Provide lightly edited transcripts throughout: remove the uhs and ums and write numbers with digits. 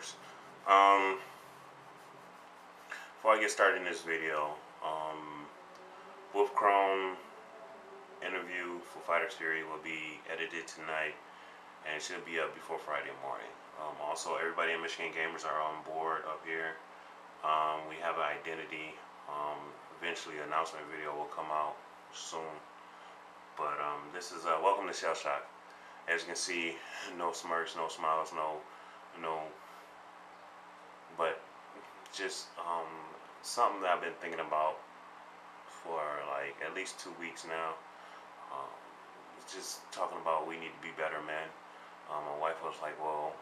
works. Um, Before I get started in this video, Wolf Chrome interview for Fighter Theory will be edited tonight, and it should be up before Friday morning. Also, everybody in Michigan Gamers are on board up here. We have an identity. Eventually, an announcement video will come out soon. But this is welcome to Shell Shock. As you can see, no smirks, no smiles, no. But just something that I've been thinking about for like at least 2 weeks now. Just talking about we need to be better men. My wife was like, "Well,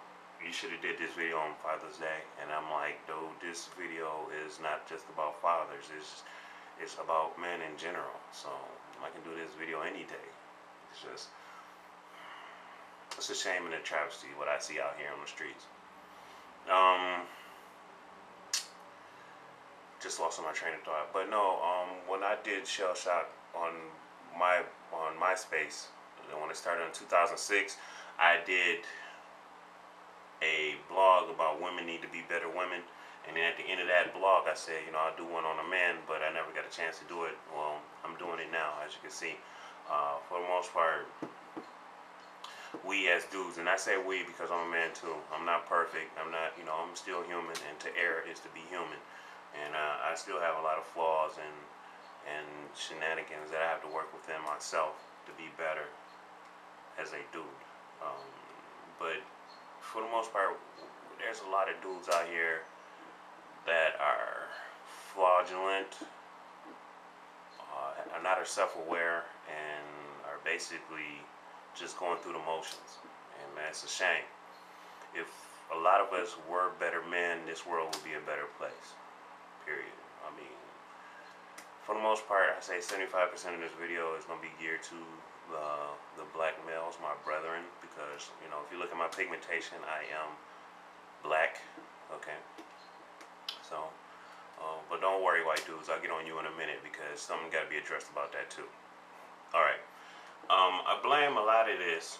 you should have did this video on Father's Day," and I'm like, "Dude, this video is not just about fathers. It's about men in general. So I can do this video any day. It's a shame and a travesty what I see out here on the streets." Just lost my train of thought. But no, when I did Shell Shock on MySpace, when it started in 2006, I did a blog about women need to be better women. And then at the end of that blog, I said, I'll do one on a man, but I never got a chance to do it. Well, I'm doing it now, as you can see. For the most part, we as dudes, and I say we because I'm a man too. I'm not perfect. I'm not, I'm still human, and to err is to be human. And I still have a lot of flaws and shenanigans that I have to work within myself to be better as a dude. But for the most part, there's a lot of dudes out here that are fraudulent, are not self-aware, and are basically just going through the motions. And that's a shame. If a lot of us were better men, this world would be a better place. Period. I mean, for the most part, I say 75% of this video is going to be geared to the black males, my brethren, because, if you look at my pigmentation, I am black, okay? So, but don't worry, white dudes, I'll get on you in a minute because something got to be addressed about that too. Alright, I blame a lot of this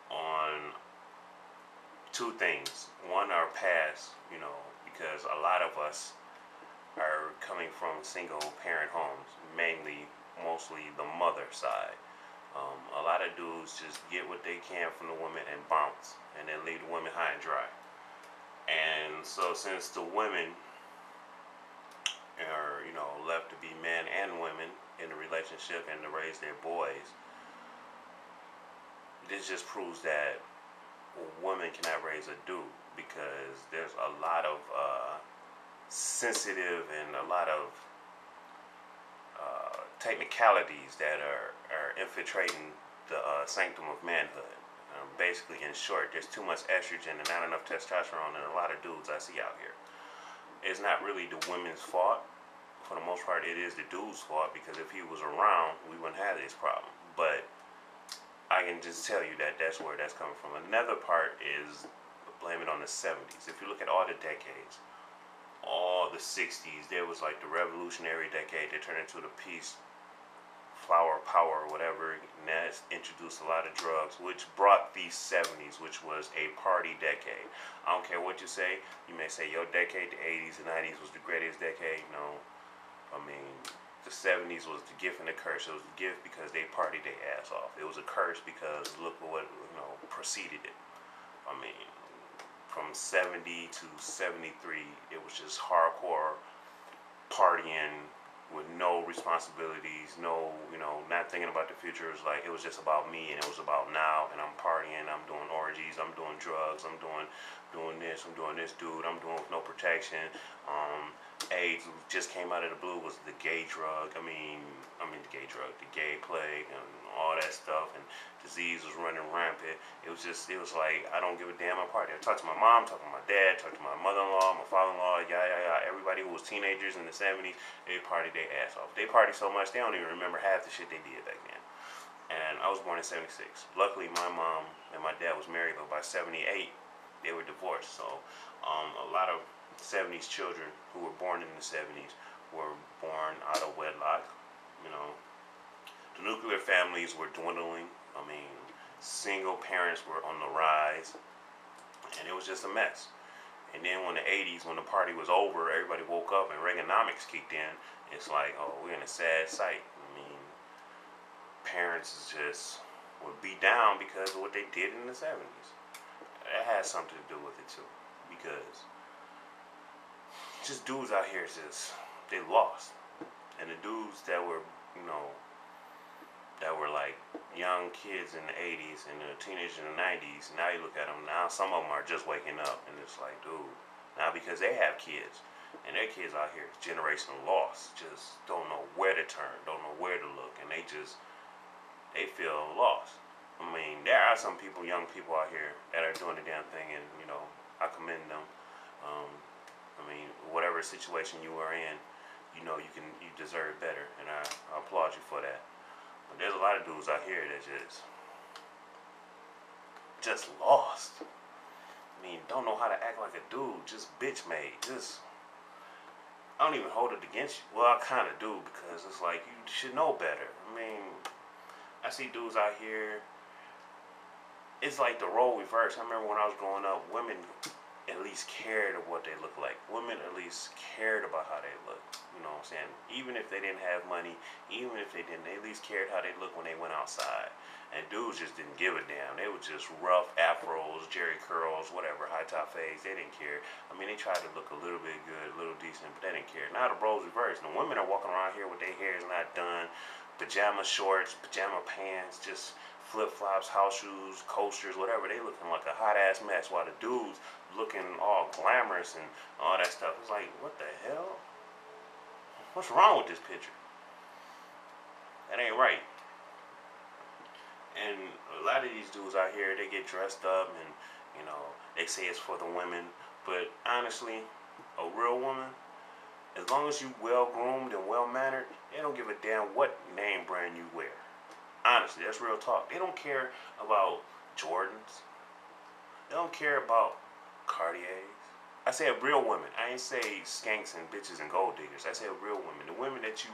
on two things. One, our past, because a lot of us are coming from single parent homes, mostly the mother side. A lot of dudes just get what they can from the women and bounce, and then leave the women high and dry. And so since the women are, left to be men and women in a relationship and to raise their boys, this just proves that a woman cannot raise a dude, because there's a lot of sensitive and a lot of technicalities that are infiltrating the sanctum of manhood. Basically, in short, there's too much estrogen and not enough testosterone in a lot of dudes I see out here. It's not really the women's fault. For the most part, it is the dude's fault, because if he was around, we wouldn't have this problem. But I can just tell you that that's where that's coming from. Another part is blame it on the 70s. If you look at all the decades, all the 60s, there was like the revolutionary decade that turned into the peace, flower power, or whatever, and that introduced a lot of drugs, which brought the 70s, which was a party decade. I don't care what you say. You may say your decade, the 80s and 90s, was the greatest decade. No, I mean, the 70s was the gift and the curse. It was the gift because they partied their ass off. It was a curse because look at what preceded it. I mean, from 70 to 73, it was just hardcore partying with no responsibilities, not thinking about the future. It was just about me, and it was about now, and I'm partying, I'm doing orgies, I'm doing drugs, I'm doing this, I'm doing this, dude, I'm doing with no protection. AIDS just came out of the blue, was the gay drug. I mean the gay drug, the gay plague, and all that stuff, and disease was running rampant. It was like, I don't give a damn, I party. I talked to my mom, talked to my dad, talked to my mother-in-law, my father-in-law, everybody who was teenagers in the 70s, they partied their ass off. They partied so much, they don't even remember half the shit they did back then. And I was born in 76. Luckily, my mom and my dad was married, but by 78, they were divorced. So a lot of 70s children who were born in the 70s were born out of wedlock. The nuclear families were dwindling. I mean, single parents were on the rise, and it was just a mess. And then when the 80s, when the party was over, everybody woke up and Reaganomics kicked in. It's like, oh, we're in a sad sight. I mean, parents just would be down because of what they did in the 70s. That has something to do with it too, because just dudes out here just they lost, and the dudes that were that were like young kids in the 80s and the teenagers in the 90s. Now you look at them now, some of them are just waking up, and it's like, dude, now because they have kids, and their kids out here generational loss, just don't know where to turn, don't know where to look, and they feel lost. I mean, there are some people, young people out here that are doing the damn thing, and I commend them. Um, I mean, whatever situation you are in, you deserve better, and I applaud you for that. But there's a lot of dudes out here that just lost. I mean, don't know how to act like a dude, just bitch made. Just I don't even hold it against you. Well, I kind of do, because it's like you should know better. I mean, I see dudes out here. It's like the role reverse. I remember when I was growing up, women at least cared of what they looked like. Women at least cared about how they looked. You know what I'm saying? Even if they didn't have money, even if they didn't, they at least cared how they looked when they went outside. And dudes just didn't give a damn. They were just rough afros, jerry curls, whatever, high top fades. They didn't care. I mean, they tried to look a little bit good, a little decent, but they didn't care. Now the roles reversed. The women are walking around here with their hair not done, pajama shorts, pajama pants, just flip-flops, house shoes, coasters, whatever. They looking like a hot-ass mess, while the dudes looking all glamorous and all that stuff. It's like, what the hell? What's wrong with this picture? That ain't right. And a lot of these dudes out here, they get dressed up and, they say it's for the women. But honestly, a real woman, as long as you well-groomed and well-mannered, they don't give a damn what name brand you wear. Honestly, that's real talk. They don't care about Jordans. They don't care about Cartiers. I say a real woman. I ain't say skanks and bitches and gold diggers. I say a real woman. The women that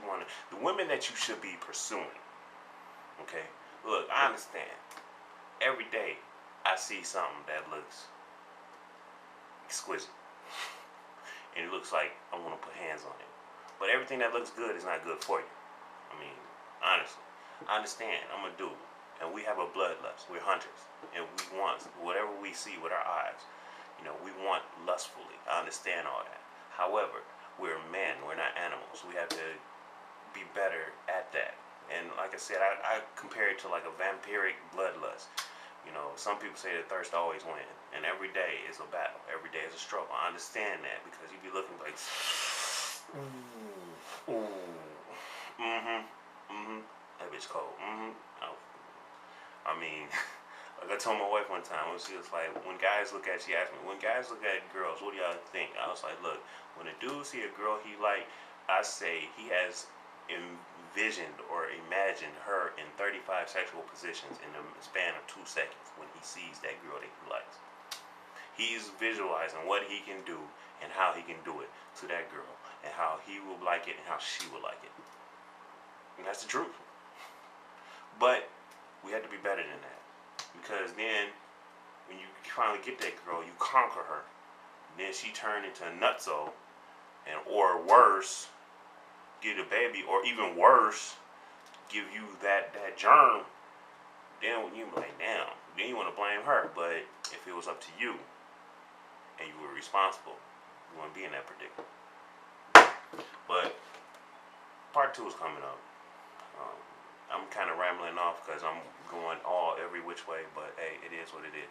you should be pursuing. Okay? Look, I understand. Every day I see something that looks exquisite. And it looks like I want to put hands on it. But everything that looks good is not good for you. I mean, honestly. I understand. I'm a dude. And we have a bloodlust. We're hunters. And we want whatever we see with our eyes. We want lustfully. I understand all that. However, we're men. We're not animals. We have to be better at that. And like I said, I compare it to like a vampiric bloodlust. Some people say that thirst always wins. And every day is a battle. Every day is a struggle. I understand that, because you be looking like, ooh, that bitch cold. Oh. I mean, like I told my wife one time, when she was like, she asked me, when guys look at girls, what do y'all think? I was like, look, when a dude see a girl he like, I say he has envisioned or imagined her in 35 sexual positions in the span of 2 seconds when he sees that girl that he likes. He's visualizing what he can do and how he can do it to that girl, and how he will like it and how she will like it. And that's the truth. But we had to be better than that, because then when you finally get that girl, you conquer her, and then she turned into a nutso, or worse, get a baby, or even worse, give you that germ. Then you be like, damn. Then you want to blame her. But if it was up to you and you were responsible, you wouldn't be in that predicament. But part 2 is coming up. I'm kind of rambling off because I'm going every which way, but hey, it is what it is.